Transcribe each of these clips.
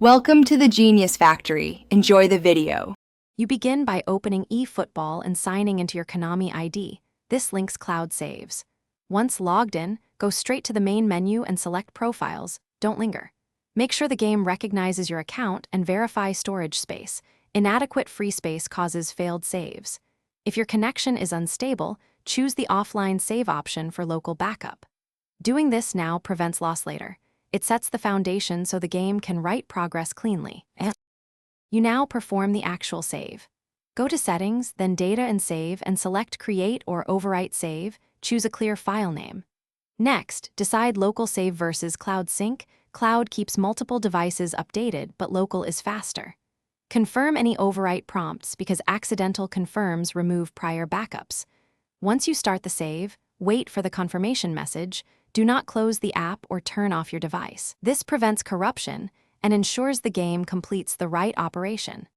Welcome to the Genius Factory. Enjoy the video. You begin by opening Efootball and signing into your Konami ID. This links cloud saves. Once logged in, go straight to the main menu and select Profiles. Don't linger. Make sure the game recognizes your account and verify storage space. Inadequate free space causes failed saves. If your connection is unstable, choose the offline save option for local backup. Doing this now prevents loss later. It sets the foundation so the game can write progress cleanly. You now perform the actual save. Go to Settings, then Data and Save, and select Create or Overwrite Save. Choose a clear file name. Next, decide Local Save versus Cloud Sync. Cloud keeps multiple devices updated, but local is faster. Confirm any overwrite prompts because accidental confirms remove prior backups. Once you start the save, wait for the confirmation message. Do not close the app or turn off your device. This prevents corruption and ensures the game completes the right operation.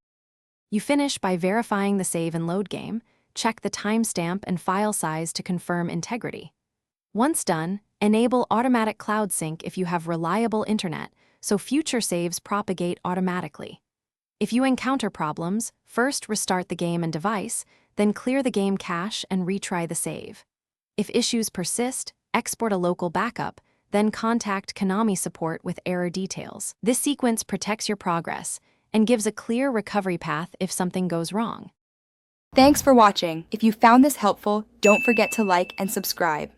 You finish by verifying the save and load game. Check the timestamp and file size to confirm integrity. Once done, enable automatic cloud sync if you have reliable internet, so future saves propagate automatically. If you encounter problems, first restart the game and device, then clear the game cache and retry the save. If issues persist, export a local backup, then contact Konami support with error details. This sequence protects your progress and gives a clear recovery path if something goes wrong. Thanks for watching. If you found this helpful, don't forget to like and subscribe.